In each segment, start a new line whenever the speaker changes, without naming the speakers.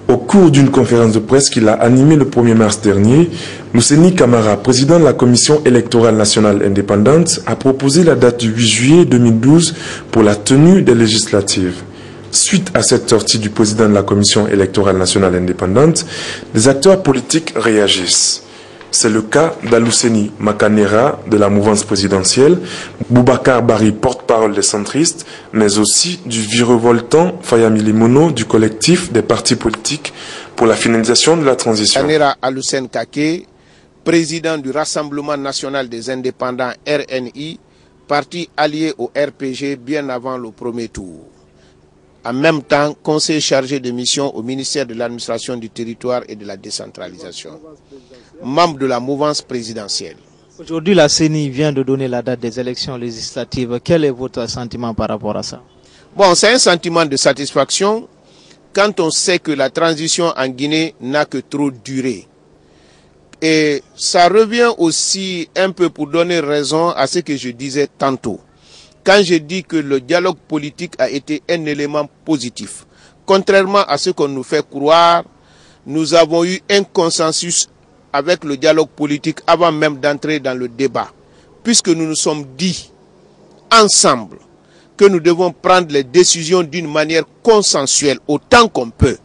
Au cours d'une conférence de presse qu'il a animée le 1er mars dernier, Lousseni Camara, président de la Commission électorale nationale indépendante, a proposé la date du 8 juillet 2012 pour la tenue des législatives. Suite à cette sortie du président de la Commission électorale nationale indépendante, les acteurs politiques réagissent. C'est le cas d'Alouseni Makanera de la mouvance présidentielle, Boubacar Bari, porte-parole des centristes, mais aussi du virevoltant Fayami Limono du collectif des partis politiques pour la finalisation de la transition.
Makanera Aloussen Kake, président du Rassemblement national des indépendants RNI, parti allié au RPG bien avant le premier tour. En même temps, conseiller chargé de mission au ministère de l'administration du territoire et de la décentralisation. Membre de la mouvance présidentielle.
Aujourd'hui, la CENI vient de donner la date des élections législatives. Quel est votre sentiment par rapport à ça?
Bon, c'est un sentiment de satisfaction quand on sait que la transition en Guinée n'a que trop duré. Et ça revient aussi un peu pour donner raison à ce que je disais tantôt. Quand je dis que le dialogue politique a été un élément positif, contrairement à ce qu'on nous fait croire, nous avons eu un consensus avec le dialogue politique avant même d'entrer dans le débat, puisque nous nous sommes dit ensemble que nous devons prendre les décisions d'une manière consensuelle autant qu'on peut.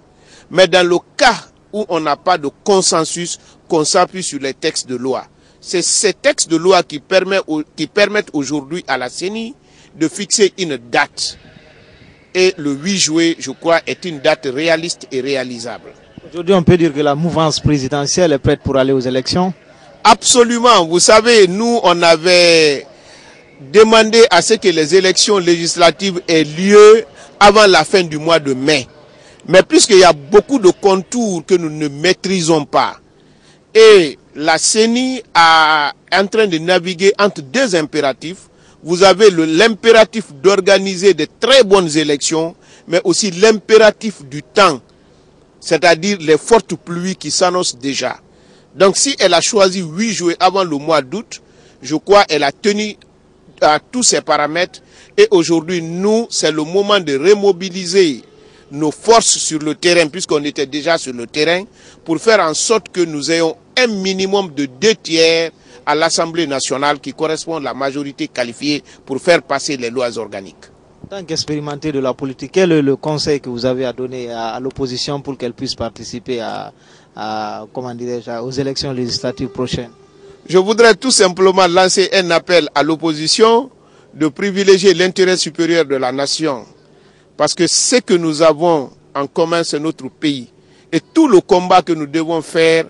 Mais dans le cas où on n'a pas de consensus, qu'on s'appuie sur les textes de loi. C'est ces textes de loi qui permettent aujourd'hui à la CENI de fixer une date. Et le 8 juillet, je crois, est une date réaliste et réalisable.
Aujourd'hui, on peut dire que la mouvance présidentielle est prête pour aller aux élections?
Absolument. Vous savez, nous, on avait demandé à ce que les élections législatives aient lieu avant la fin du mois de mai. Mais puisqu'il y a beaucoup de contours que nous ne maîtrisons pas, et la CENI est en train de naviguer entre deux impératifs. Vous avez l'impératif d'organiser de très bonnes élections, mais aussi l'impératif du temps, c'est-à-dire les fortes pluies qui s'annoncent déjà. Donc si elle a choisi 8 juillet avant le mois d'août, je crois qu'elle a tenu à tous ces paramètres. Et aujourd'hui, nous, c'est le moment de remobiliser nos forces sur le terrain, puisqu'on était déjà sur le terrain, pour faire en sorte que nous ayons un minimum de 2/3 à l'Assemblée nationale qui correspond à la majorité qualifiée pour faire passer les lois organiques.
En tant qu'expérimenté de la politique, quel est le conseil que vous avez à donner à l'opposition pour qu'elle puisse participer aux élections législatives prochaines?
Je voudrais tout simplement lancer un appel à l'opposition de privilégier l'intérêt supérieur de la nation. Parce que ce que nous avons en commun, c'est notre pays. Et tout le combat que nous devons faire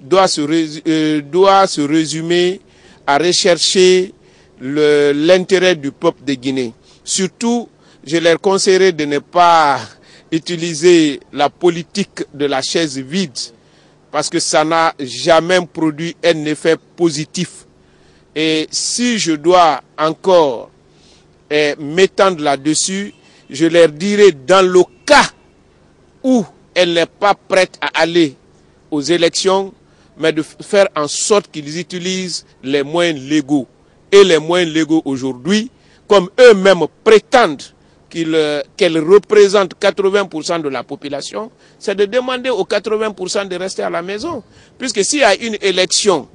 doit se résumer à rechercher l'intérêt du peuple de Guinée. Surtout, je leur conseillerais de ne pas utiliser la politique de la chaise vide, parce que ça n'a jamais produit un effet positif. Et si je dois encore m'étendre là-dessus, je leur dirai, dans le cas où elle n'est pas prête à aller aux élections, mais de faire en sorte qu'ils utilisent les moyens légaux. Et les moyens légaux aujourd'hui, comme eux-mêmes prétendent qu'elles représentent 80% de la population, c'est de demander aux 80% de rester à la maison. Puisque s'il y a une élection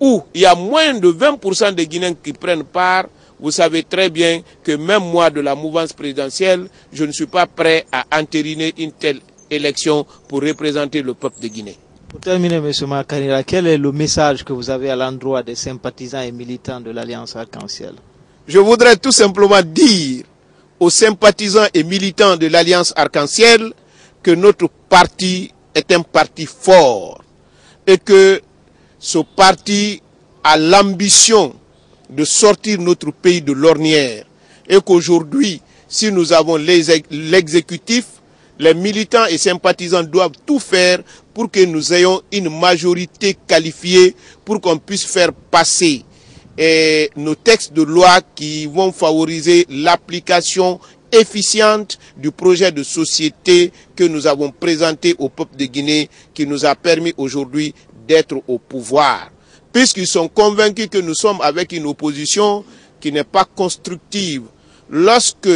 où il y a moins de 20% des Guinéens qui prennent part, vous savez très bien que même moi de la mouvance présidentielle, je ne suis pas prêt à entériner une telle élection pour représenter le peuple de Guinée.
Pour terminer, M. Makanera, quel est le message que vous avez à l'endroit des sympathisants et militants de l'Alliance Arc-en-Ciel?
Je voudrais tout simplement dire aux sympathisants et militants de l'Alliance Arc-en-Ciel que notre parti est un parti fort et que ce parti a l'ambition de sortir notre pays de l'ornière et qu'aujourd'hui, si nous avons l'exécutif, les militants et sympathisants doivent tout faire pour que nous ayons une majorité qualifiée pour qu'on puisse faire passer nos textes de loi qui vont favoriser l'application efficiente du projet de société que nous avons présenté au peuple de Guinée, qui nous a permis aujourd'hui d'être au pouvoir. Puisqu'ils sont convaincus que nous sommes avec une opposition qui n'est pas constructive. Lorsque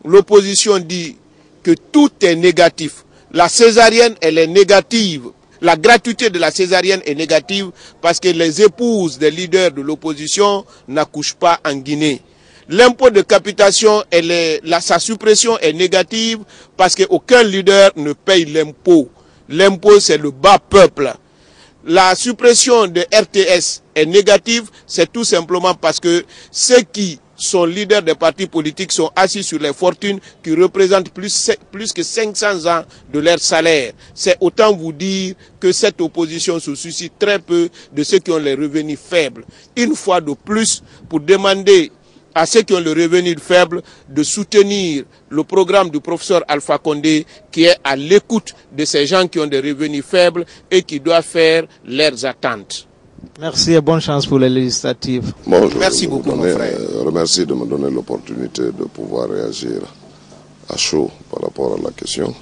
l'opposition dit que tout est négatif, La césarienne, elle est négative. La gratuité de la césarienne est négative parce que les épouses des leaders de l'opposition n'accouchent pas en Guinée. L'impôt de capitation, sa suppression est négative parce qu'aucun leader ne paye l'impôt. L'impôt, c'est le bas peuple. La suppression de RTS est négative, c'est tout simplement parce que ceux qui sont leaders des partis politiques sont assis sur les fortunes qui représentent plus que 500 ans de leur salaire. C'est autant vous dire que cette opposition se soucie très peu de ceux qui ont les revenus faibles. Une fois de plus, pour demander à ceux qui ont le revenu faible de soutenir le programme du professeur Alpha Condé qui est à l'écoute de ces gens qui ont des revenus faibles et qui doivent faire leurs attentes.
Merci et bonne chance pour les législatives.
Bon,
merci beaucoup, mon frère.
Remercie de me donner l'opportunité de pouvoir réagir à chaud par rapport à la question.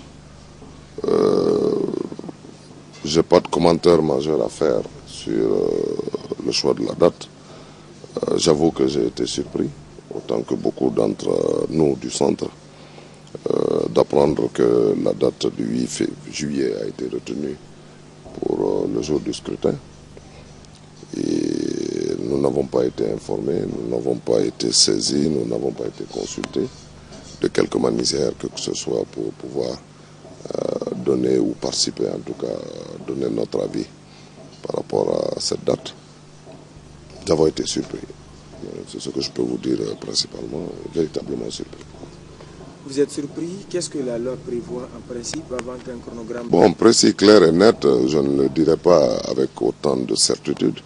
Je n'ai pas de commentaire majeur à faire sur le choix de la date. J'avoue que j'ai été surpris, autant que beaucoup d'entre nous du centre, d'apprendre que la date du 8 juillet a été retenue pour le jour du scrutin. Et nous n'avons pas été informés, nous n'avons pas été saisis, nous n'avons pas été consultés de quelque manière que ce soit pour pouvoir donner ou participer, en tout cas donner notre avis par rapport à cette date. Nous avons été surpris. C'est ce que je peux vous dire principalement, véritablement surpris.
Vous êtes surpris? Qu'est-ce que la loi prévoit en principe avant qu'un chronogramme...
Bon, précis, clair et net, je ne le dirai pas avec autant de certitude,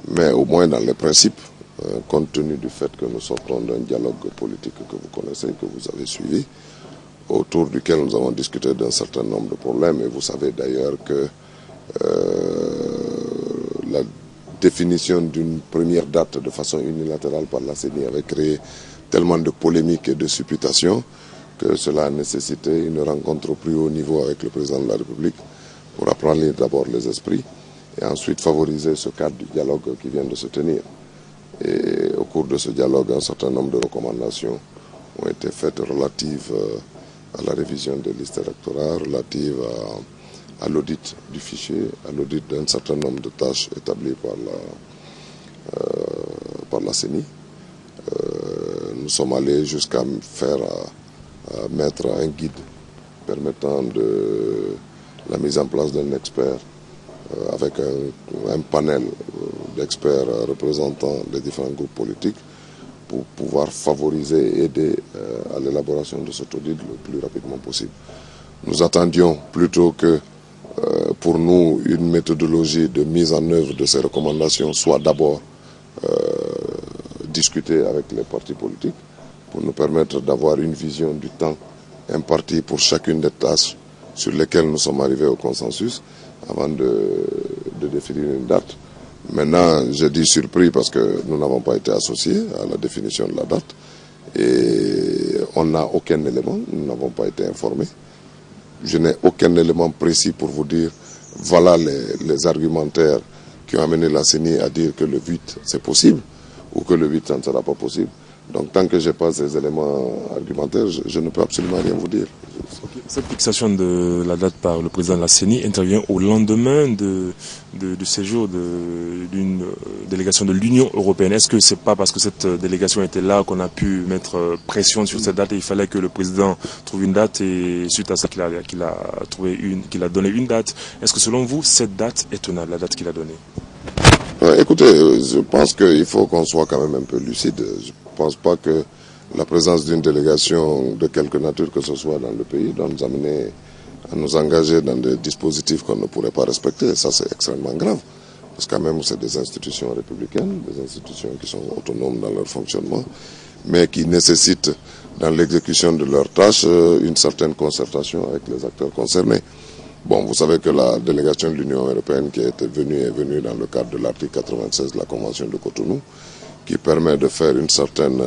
mais au moins dans les principes, compte tenu du fait que nous sortons d'un dialogue politique que vous connaissez, que vous avez suivi, autour duquel nous avons discuté d'un certain nombre de problèmes, et vous savez d'ailleurs que la définition d'une première date de façon unilatérale par la CENI avait créé tellement de polémiques et de supputations que cela a nécessité une rencontre au plus haut niveau avec le président de la République pour apprendre d'abord les esprits et ensuite favoriser ce cadre du dialogue qui vient de se tenir. Et au cours de ce dialogue, un certain nombre de recommandations ont été faites relatives à la révision des listes électorales, relatives à l'audit du fichier, à l'audit d'un certain nombre de tâches établies par la CENI. Nous sommes allés jusqu'à mettre un guide permettant la mise en place d'un expert avec un panel d'experts représentant les différents groupes politiques pour pouvoir favoriser et aider à l'élaboration de cet audit le plus rapidement possible. Nous attendions plutôt que pour nous une méthodologie de mise en œuvre de ces recommandations soit d'abord discutée avec les partis politiques pour nous permettre d'avoir une vision du temps imparti pour chacune des tâches sur lesquelles nous sommes arrivés au consensus avant de définir une date. Maintenant, je dis surpris parce que nous n'avons pas été associés à la définition de la date et on n'a aucun élément, nous n'avons pas été informés. Je n'ai aucun élément précis pour vous dire voilà les argumentaires qui ont amené la CENI à dire que le 8 c'est possible ou que le 8 ça ne sera pas possible. Donc tant que je n'ai pas ces éléments argumentaires, je ne peux absolument rien vous dire.
Okay. Cette fixation de la date par le président de la CENI intervient au lendemain du séjour d'une délégation de l'Union européenne. Est-ce que c'est pas parce que cette délégation était là qu'on a pu mettre pression sur cette date et il fallait que le président trouve une date et suite à ça qu'il a donné une date? Est-ce que selon vous, cette date est tenable, la date qu'il a donnée?
Écoutez, je pense qu'il faut qu'on soit quand même un peu lucide. Je ne pense pas que la présence d'une délégation de quelque nature que ce soit dans le pays doit nous amener à nous engager dans des dispositifs qu'on ne pourrait pas respecter. Et ça, c'est extrêmement grave. Parce que quand même, c'est des institutions républicaines, des institutions qui sont autonomes dans leur fonctionnement, mais qui nécessitent, dans l'exécution de leurs tâches, une certaine concertation avec les acteurs concernés. Bon, vous savez que la délégation de l'Union européenne qui est venue dans le cadre de l'article 96 de la Convention de Cotonou, qui permet de faire une certaine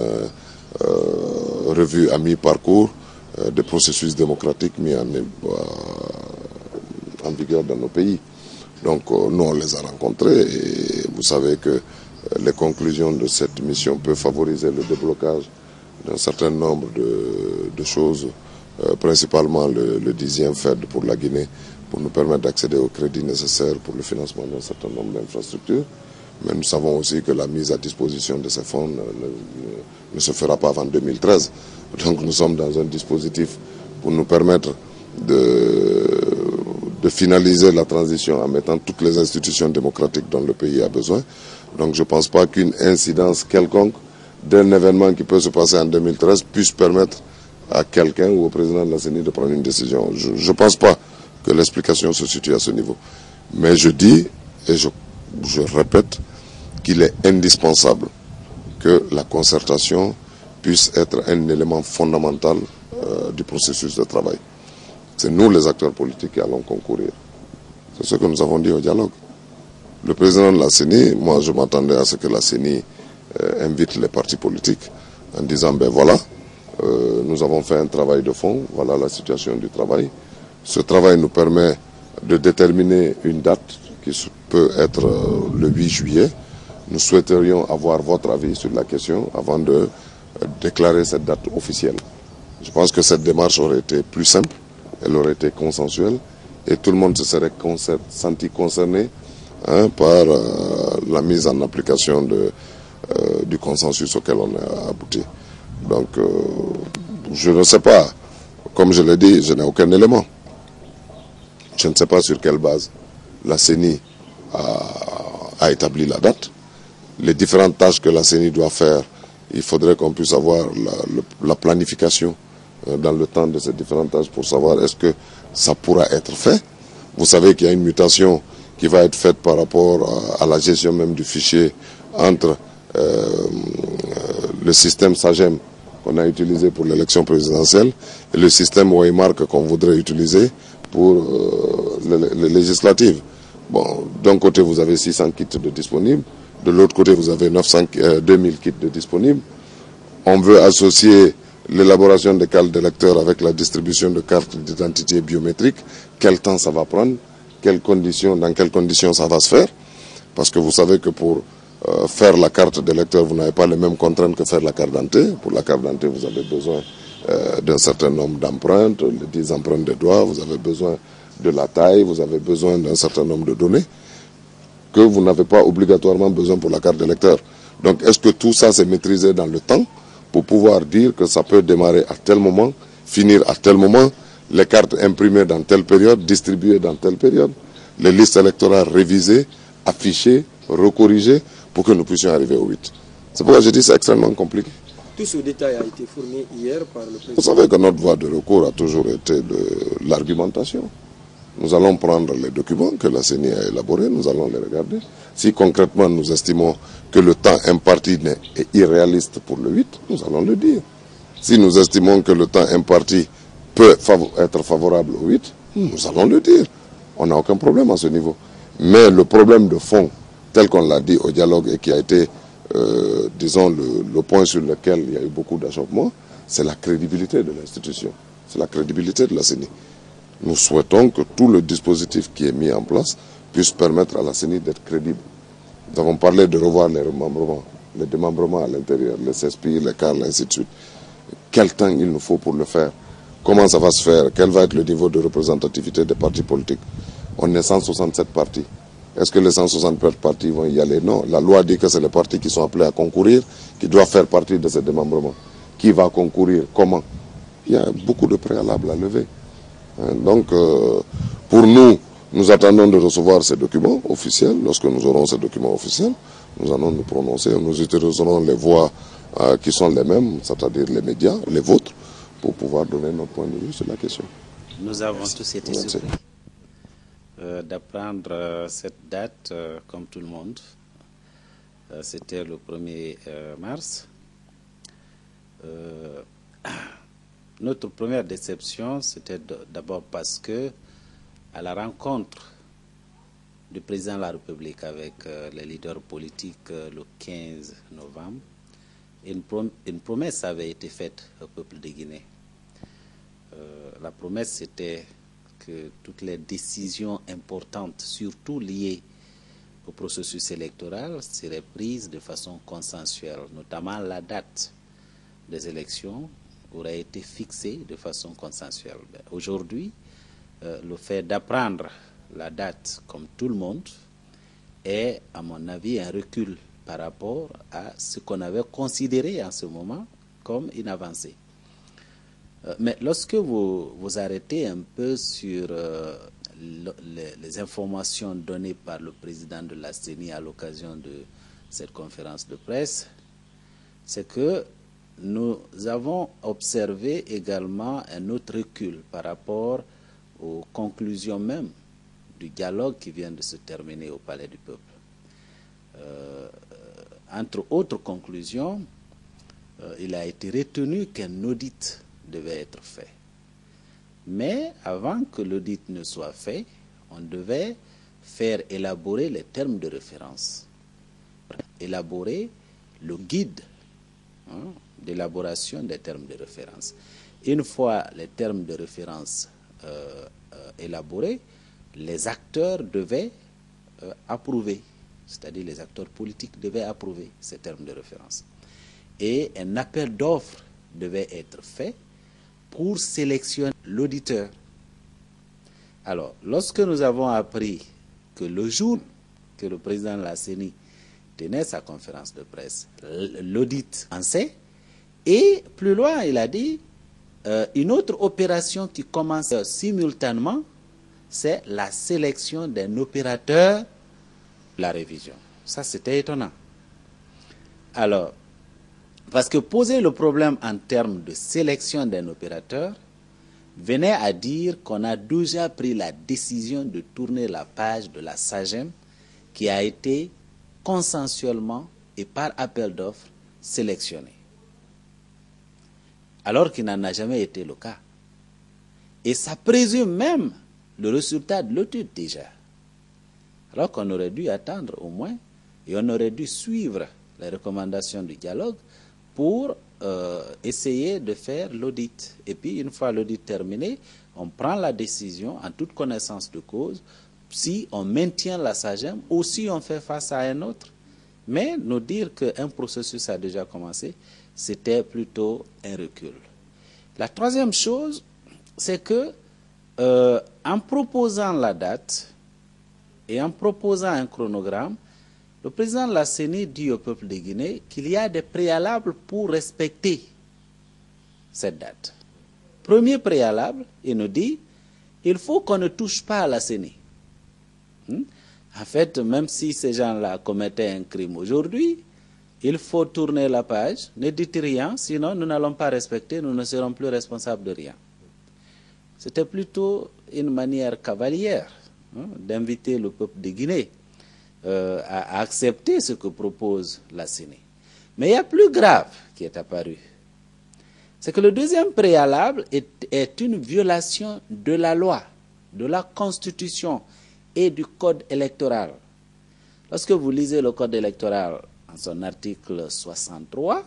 revue à mi-parcours des processus démocratiques mis en vigueur dans nos pays. Donc nous, on les a rencontrés et vous savez que les conclusions de cette mission peuvent favoriser le déblocage d'un certain nombre de choses principalement le 10e FED pour la Guinée, pour nous permettre d'accéder aux crédits nécessaires pour le financement d'un certain nombre d'infrastructures. Mais nous savons aussi que la mise à disposition de ces fonds ne se fera pas avant 2013. Donc nous sommes dans un dispositif pour nous permettre de finaliser la transition en mettant toutes les institutions démocratiques dont le pays a besoin. Donc je ne pense pas qu'une incidence quelconque d'un événement qui peut se passer en 2013 puisse permettre à quelqu'un ou au président de la CENI de prendre une décision. Je ne pense pas que l'explication se situe à ce niveau. Mais je dis, et je répète, qu'il est indispensable que la concertation puisse être un élément fondamental du processus de travail. C'est nous les acteurs politiques qui allons concourir. C'est ce que nous avons dit au dialogue. Le président de la CENI, moi je m'attendais à ce que la CENI invite les partis politiques en disant, ben voilà, nous avons fait un travail de fond, voilà la situation du travail. Ce travail nous permet de déterminer une date qui peut être le 8 juillet. Nous souhaiterions avoir votre avis sur la question avant de déclarer cette date officielle. Je pense que cette démarche aurait été plus simple, elle aurait été consensuelle et tout le monde se serait senti concerné par la mise en application du consensus auquel on a abouti. Donc, je ne sais pas, comme je l'ai dit, je n'ai aucun élément. Je ne sais pas sur quelle base la CENI a établi la date. Les différentes tâches que la CENI doit faire, il faudrait qu'on puisse avoir la planification dans le temps de ces différentes tâches pour savoir est-ce que ça pourra être fait. Vous savez qu'il y a une mutation qui va être faite par rapport à la gestion même du fichier entre le système SAGEM qu'on a utilisé pour l'élection présidentielle et le système Waymark qu'on voudrait utiliser pour les législatives. Bon, d'un côté, vous avez 600 kits de disponibles. De l'autre côté, vous avez 2000 kits de disponibles. On veut associer l'élaboration des cartes d'électeurs avec la distribution de cartes d'identité biométriques. Quel temps ça va prendre? Dans quelles conditions ça va se faire? Parce que vous savez que pour faire la carte d'électeur, vous n'avez pas les mêmes contraintes que faire la carte d'identité. Pour la carte d'identité, vous avez besoin d'un certain nombre d'empreintes, 10 empreintes de doigts, vous avez besoin de la taille, vous avez besoin d'un certain nombre de données que vous n'avez pas obligatoirement besoin pour la carte d'électeur. Donc, est-ce que tout ça s'est maîtrisé dans le temps pour pouvoir dire que ça peut démarrer à tel moment, finir à tel moment, les cartes imprimées dans telle période, distribuées dans telle période, les listes électorales révisées, affichées, recorrigées, pour que nous puissions arriver au 8. C'est pourquoi je dis que c'est extrêmement compliqué.
Tout ce détail a été fourni hier par le président.
Vous savez que notre voie de recours a toujours été de l'argumentation. Nous allons prendre les documents que la CENI a élaborés, nous allons les regarder. Si concrètement nous estimons que le temps imparti est irréaliste pour le 8, nous allons le dire. Si nous estimons que le temps imparti peut être favorable au 8, nous allons le dire. On n'a aucun problème à ce niveau. Mais le problème de fond, tel qu'on l'a dit au dialogue et qui a été, disons, le point sur lequel il y a eu beaucoup d'achoppements, c'est la crédibilité de l'institution. C'est la crédibilité de la CENI. Nous souhaitons que tout le dispositif qui est mis en place puisse permettre à la CENI d'être crédible. Nous avons parlé de revoir les démembrements à l'intérieur, les CESPI, les CAR, ainsi de suite. Quel temps il nous faut pour le faire? Comment ça va se faire? Quel va être le niveau de représentativité des partis politiques? On est 167 partis. Est-ce que les 167 partis vont y aller? Non. La loi dit que c'est les partis qui sont appelés à concourir qui doivent faire partie de ces démembrements. Qui va concourir? Comment? Il y a beaucoup de préalables à lever. Donc, pour nous, nous attendons de recevoir ces documents officiels. Lorsque nous aurons ces documents officiels, nous allons nous prononcer. Nous utiliserons les voies qui sont les mêmes, c'est-à-dire les médias, les vôtres, pour pouvoir donner notre point de vue sur la question.
Nous avons tous été surpris d'apprendre cette date, comme tout le monde. C'était le 1er mars. Notre première déception, c'était d'abord parce que, à la rencontre du président de la République avec les leaders politiques le 15 novembre, une promesse avait été faite au peuple de Guinée. La promesse, c'était que toutes les décisions importantes, surtout liées au processus électoral, seraient prises de façon consensuelle, notamment la date des élections aurait été fixé de façon consensuelle. Aujourd'hui, le fait d'apprendre la date comme tout le monde est, à mon avis, un recul par rapport à ce qu'on avait considéré en ce moment comme une avancée. Mais lorsque vous arrêtez un peu sur les informations données par le président de la CENI à l'occasion de cette conférence de presse, c'est que nous avons observé également un autre recul par rapport aux conclusions même du dialogue qui vient de se terminer au Palais du Peuple. Entre autres conclusions, il a été retenu qu'un audit devait être fait. Mais avant que l'audit ne soit fait, on devait faire élaborer les termes de référence, élaborer le guide d'élaboration des termes de référence. Une fois les termes de référence élaborés, les acteurs devaient approuver, c'est-à-dire les acteurs politiques devaient approuver ces termes de référence. Et un appel d'offres devait être fait pour sélectionner l'auditeur. Alors, lorsque nous avons appris que le jour que le président de la CENI tenait sa conférence de presse, l'audit en sait, et plus loin, il a dit, une autre opération qui commence simultanément, c'est la sélection d'un opérateur de la révision. Ça, c'était étonnant. Alors, parce que poser le problème en termes de sélection d'un opérateur venait à dire qu'on a déjà pris la décision de tourner la page de la SAGEM qui a été consensuellement et par appel d'offres sélectionnée. Alors qu'il n'en a jamais été le cas. Et ça présume même le résultat de l'étude déjà. Alors qu'on aurait dû attendre au moins et on aurait dû suivre les recommandations du dialogue pour essayer de faire l'audit. Et puis, une fois l'audit terminé, on prend la décision en toute connaissance de cause si on maintient la SAGEM ou si on fait face à un autre. Mais nous dire qu'un processus a déjà commencé, c'était plutôt un recul. La troisième chose, c'est que en proposant la date et en proposant un chronogramme, le président de la CENI dit au peuple de Guinée qu'il y a des préalables pour respecter cette date. Premier préalable, il nous dit, il faut qu'on ne touche pas à la CENI. En fait, même si ces gens-là commettaient un crime aujourd'hui, il faut tourner la page, ne dites rien, sinon nous n'allons pas respecter, nous ne serons plus responsables de rien. C'était plutôt une manière cavalière d'inviter le peuple de Guinée à accepter ce que propose la CENI. Mais il y a plus grave qui est apparu. C'est que le deuxième préalable est une violation de la loi, de la Constitution et du Code électoral. Lorsque vous lisez le Code électoral en son article 63,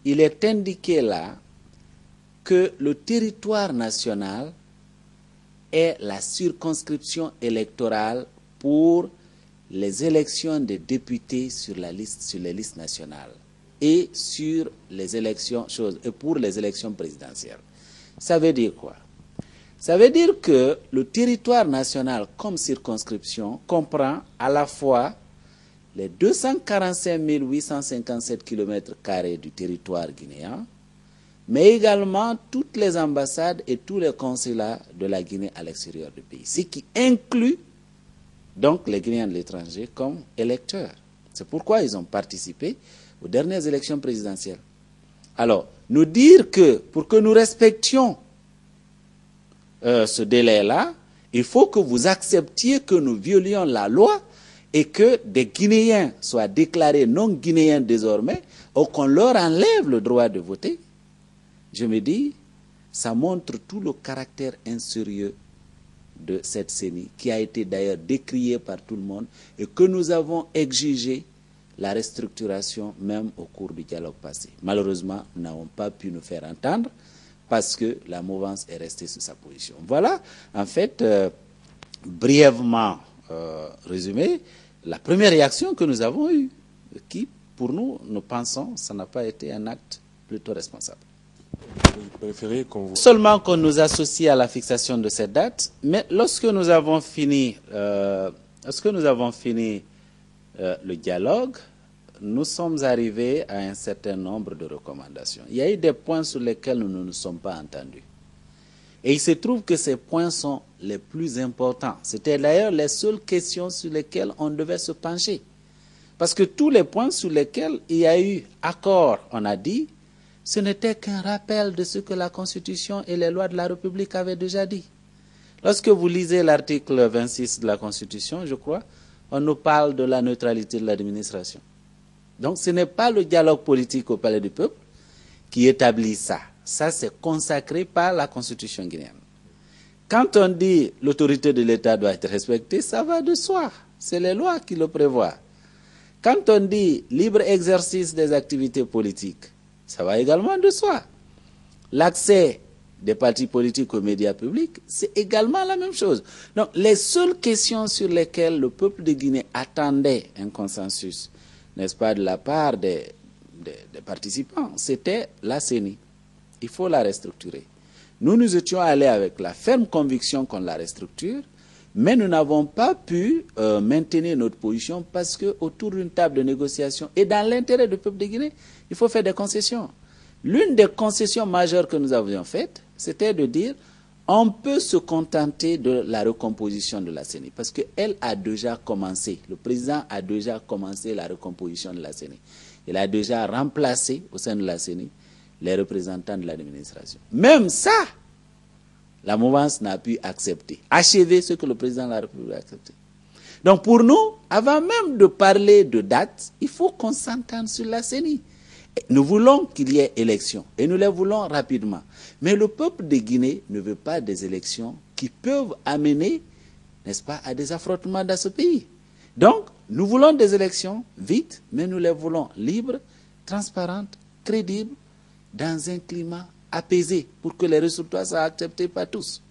il est indiqué là que le territoire national est la circonscription électorale pour les élections des députés sur les listes nationales et sur les élections et pour les élections présidentielles. Ça veut dire quoi? Ça veut dire que le territoire national comme circonscription comprend à la fois les 245 857 km² du territoire guinéen, mais également toutes les ambassades et tous les consulats de la Guinée à l'extérieur du pays, ce qui inclut donc les Guinéens de l'étranger comme électeurs. C'est pourquoi ils ont participé aux dernières élections présidentielles. Alors, nous dire que pour que nous respections ce délai-là, il faut que vous acceptiez que nous violions la loi et que des Guinéens soient déclarés non Guinéens désormais ou qu'on leur enlève le droit de voter. Je me dis, ça montre tout le caractère insérieux de cette CENI, qui a été d'ailleurs décriée par tout le monde et que nous avons exigé la restructuration même au cours du dialogue passé. Malheureusement, nous n'avons pas pu nous faire entendre parce que la mouvance est restée sur sa position. Voilà, en fait, brièvement résumé, la première réaction que nous avons eue, qui, pour nous, nous pensons, ça n'a pas été un acte plutôt responsable.
Vous préférez qu'on vous...
Seulement qu'on nous associe à la fixation de cette date, mais lorsque nous avons fini, le dialogue, nous sommes arrivés à un certain nombre de recommandations. Il y a eu des points sur lesquels nous ne nous sommes pas entendus. Et il se trouve que ces points sont les plus importants. C'était d'ailleurs les seules questions sur lesquelles on devait se pencher. Parce que tous les points sur lesquels il y a eu accord, on a dit, ce n'était qu'un rappel de ce que la Constitution et les lois de la République avaient déjà dit. Lorsque vous lisez l'article 26 de la Constitution, je crois, on nous parle de la neutralité de l'administration. Donc ce n'est pas le dialogue politique au Palais du Peuple qui établit ça. Ça, c'est consacré par la Constitution guinéenne. Quand on dit l'autorité de l'État doit être respectée, ça va de soi. C'est les lois qui le prévoient. Quand on dit libre exercice des activités politiques, ça va également de soi. L'accès des partis politiques aux médias publics, c'est également la même chose. Donc, les seules questions sur lesquelles le peuple de Guinée attendait un consensus, n'est-ce pas, de la part des participants, c'était la CENI. Il faut la restructurer. Nous étions allés avec la ferme conviction qu'on la restructure, mais nous n'avons pas pu maintenir notre position parce qu'autour d'une table de négociation et dans l'intérêt du peuple de Guinée, il faut faire des concessions. L'une des concessions majeures que nous avions faites, c'était de dire on peut se contenter de la recomposition de la CENI parce qu'elle a déjà commencé. Le président a déjà commencé la recomposition de la CENI. Il a déjà remplacé au sein de la CENI les représentants de l'administration. Même ça, la mouvance n'a pu accepter, achever ce que le président de la République a accepté. Donc pour nous, avant même de parler de date, il faut qu'on s'entende sur la CENI. Nous voulons qu'il y ait élections et nous les voulons rapidement. Mais le peuple de Guinée ne veut pas des élections qui peuvent amener, n'est-ce pas, à des affrontements dans ce pays. Donc, nous voulons des élections vite, mais nous les voulons libres, transparentes, crédibles, dans un climat apaisé pour que les résultats soient acceptés par tous.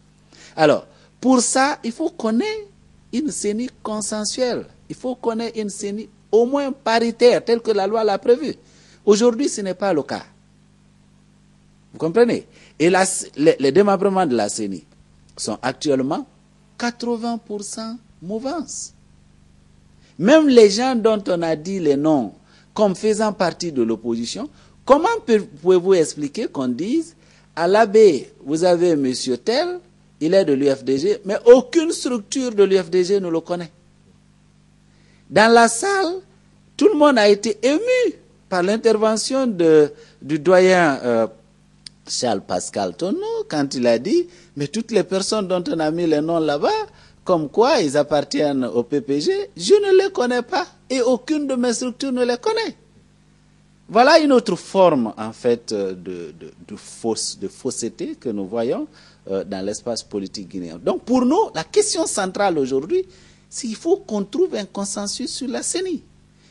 Alors, pour ça, il faut qu'on ait une CENI consensuelle. Il faut qu'on ait une CENI au moins paritaire, telle que la loi l'a prévu. Aujourd'hui, ce n'est pas le cas. Vous comprenez? Et les démembrements de la CENI sont actuellement 80% mouvance. Même les gens dont on a dit les noms comme faisant partie de l'opposition, comment pouvez-vous expliquer qu'on dise à l'abbé, vous avez monsieur tel, il est de l'UFDG, mais aucune structure de l'UFDG ne le connaît. Dans la salle, tout le monde a été ému par l'intervention du doyen Charles Pascal Tonneau, quand il a dit, mais toutes les personnes dont on a mis les noms là-bas, comme quoi ils appartiennent au PPG, je ne les connais pas et aucune de mes structures ne les connaît. Voilà une autre forme, en fait, de fausseté que nous voyons dans l'espace politique guinéen. Donc, pour nous, la question centrale aujourd'hui, c'est qu'il faut qu'on trouve un consensus sur la CENI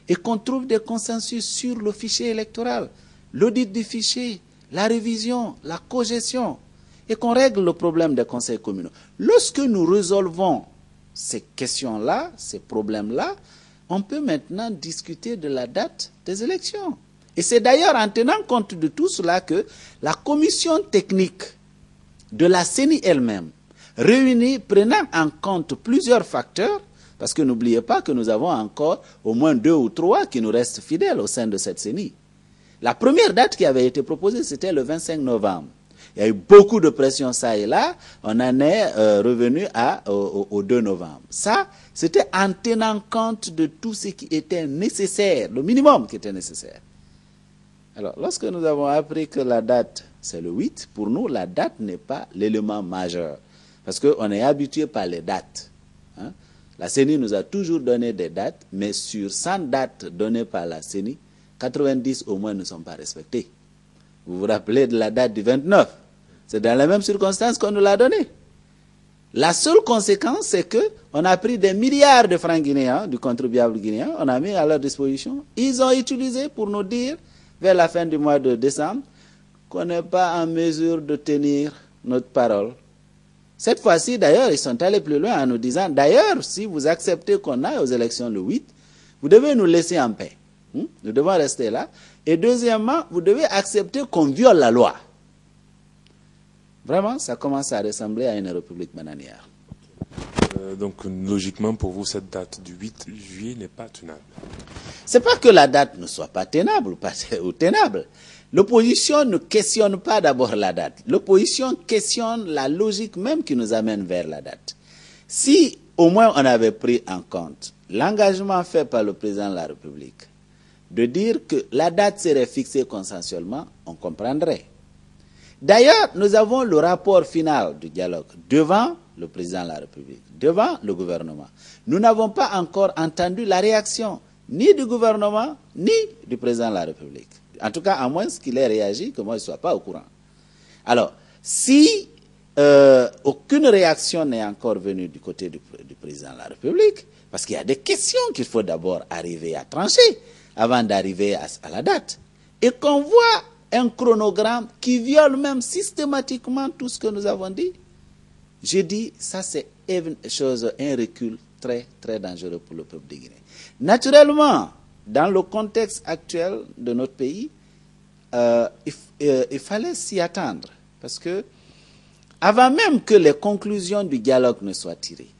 et qu'on trouve des consensus sur le fichier électoral, l'audit du fichier, la révision, la cogestion, et qu'on règle le problème des conseils communaux. Lorsque nous résolvons ces questions-là, ces problèmes-là, on peut maintenant discuter de la date des élections. Et c'est d'ailleurs en tenant compte de tout cela que la commission technique de la CENI elle-même, réunie, prenant en compte plusieurs facteurs, parce que n'oubliez pas que nous avons encore au moins 2 ou 3 qui nous restent fidèles au sein de cette CENI. La première date qui avait été proposée, c'était le 25 novembre. Il y a eu beaucoup de pression ça et là, on en est revenu au 2 novembre. Ça, c'était en tenant compte de tout ce qui était nécessaire, le minimum qui était nécessaire. Alors, lorsque nous avons appris que la date, c'est le 8, pour nous, la date n'est pas l'élément majeur. Parce qu'on est habitué par les dates. Hein? La CENI nous a toujours donné des dates, mais sur 100 dates données par la CENI, 90 au moins ne sont pas respectées. Vous vous rappelez de la date du 29? C'est dans les mêmes circonstances qu'on nous l'a donnée. La seule conséquence, c'est qu'on a pris des milliards de francs guinéens, du contribuable guinéen, on a mis à leur disposition. Ils ont utilisé pour nous dire, vers la fin du mois de décembre, qu'on n'est pas en mesure de tenir notre parole. Cette fois-ci, d'ailleurs, ils sont allés plus loin en nous disant, d'ailleurs, si vous acceptez qu'on aille aux élections le 8, vous devez nous laisser en paix. Nous devons rester là. Et deuxièmement, vous devez accepter qu'on viole la loi. Vraiment, ça commence à ressembler à une république bananière.
Donc, logiquement, pour vous, cette date du 8 juillet n'est pas tenable.
C'est pas que la date ne soit pas tenable ou tenable. L'opposition ne questionne pas d'abord la date. L'opposition questionne la logique même qui nous amène vers la date. Si au moins on avait pris en compte l'engagement fait par le président de la République de dire que la date serait fixée consensuellement, on comprendrait. D'ailleurs, nous avons le rapport final du dialogue devant le président de la République, devant le gouvernement. Nous n'avons pas encore entendu la réaction ni du gouvernement, ni du président de la République. En tout cas, à moins qu'il ait réagi, que moi je ne sois pas au courant. Alors, si aucune réaction n'est encore venue du côté du président de la République, parce qu'il y a des questions qu'il faut d'abord arriver à trancher avant d'arriver à la date, et qu'on voit un chronogramme qui viole même systématiquement tout ce que nous avons dit, je dis, ça c'est un recul très, très dangereux pour le peuple de Guinée. Naturellement, dans le contexte actuel de notre pays, il fallait s'y attendre. Parce que, avant même que les conclusions du dialogue ne soient tirées,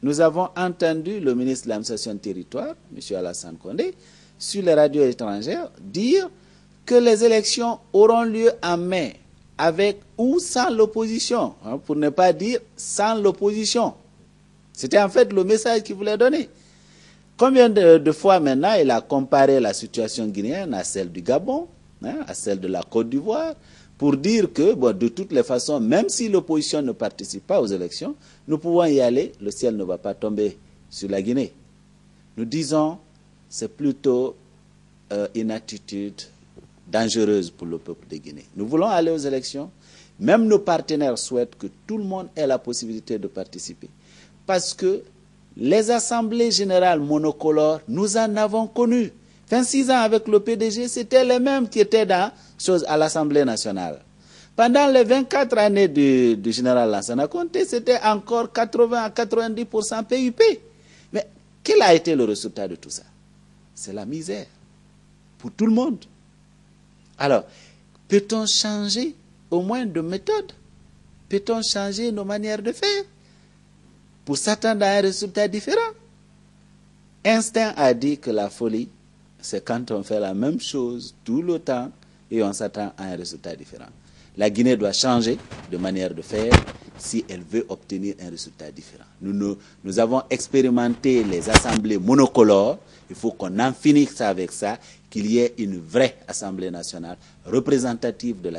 nous avons entendu le ministre de l'administration du territoire, M. Alassane Condé, sur les radios étrangères, dire que les élections auront lieu en mai, avec ou sans l'opposition, hein, pour ne pas dire sans l'opposition. C'était en fait le message qu'il voulait donner. Combien de fois maintenant il a comparé la situation guinéenne à celle du Gabon, hein, à celle de la Côte d'Ivoire, pour dire que, bon, de toutes les façons, même si l'opposition ne participe pas aux élections, nous pouvons y aller, le ciel ne va pas tomber sur la Guinée. Nous disons, c'est plutôt une attitude dangereuse pour le peuple de Guinée. Nous voulons aller aux élections, même nos partenaires souhaitent que tout le monde ait la possibilité de participer. Parce que les assemblées générales monocolores, nous en avons connu. 26 ans avec le PDG, c'était les mêmes qui étaient à l'Assemblée nationale. Pendant les 24 années du général Lansana Conté, c'était encore 80 à 90% PUP. Mais quel a été le résultat de tout ça? C'est la misère pour tout le monde. Alors, peut-on changer au moins de méthode? Peut-on changer nos manières de faire pour s'attendre à un résultat différent? Einstein a dit que la folie, c'est quand on fait la même chose tout le temps et on s'attend à un résultat différent. La Guinée doit changer de manière de faire si elle veut obtenir un résultat différent. Nous avons expérimenté les assemblées monocolores. Il faut qu'on en finisse avec ça, qu'il y ait une vraie Assemblée nationale représentative de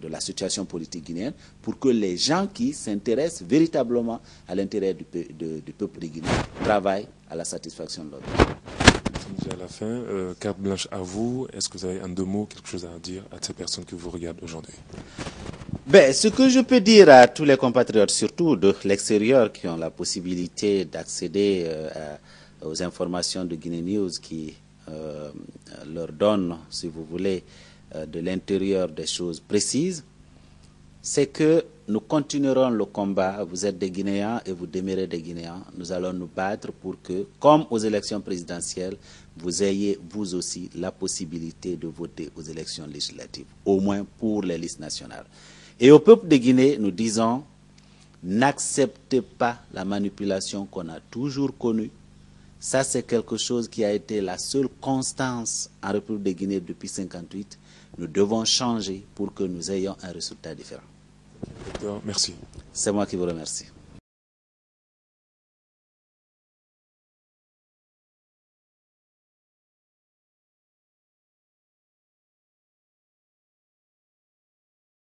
la situation politique guinéenne pour que les gens qui s'intéressent véritablement à l'intérêt du peuple de Guinée travaillent à la satisfaction de l'autre.
À la fin, carte blanche à vous. Est-ce que vous avez en 2 mots quelque chose à dire à ces personnes qui vous regardent aujourd'hui?
Ben, ce que je peux dire à tous les compatriotes, surtout de l'extérieur, qui ont la possibilité d'accéder aux informations de Guinée News qui leur donnent, si vous voulez, de l'intérieur des choses précises, c'est que nous continuerons le combat. Vous êtes des Guinéens et vous demeurez des Guinéens. Nous allons nous battre pour que, comme aux élections présidentielles, vous ayez vous aussi la possibilité de voter aux élections législatives, au moins pour les listes nationales. Et au peuple de Guinée, nous disons, n'acceptez pas la manipulation qu'on a toujours connue. Ça, c'est quelque chose qui a été la seule constance en République de Guinée depuis 1958. Nous devons changer pour que nous ayons un résultat différent.
Docteur, merci.
C'est moi qui vous remercie.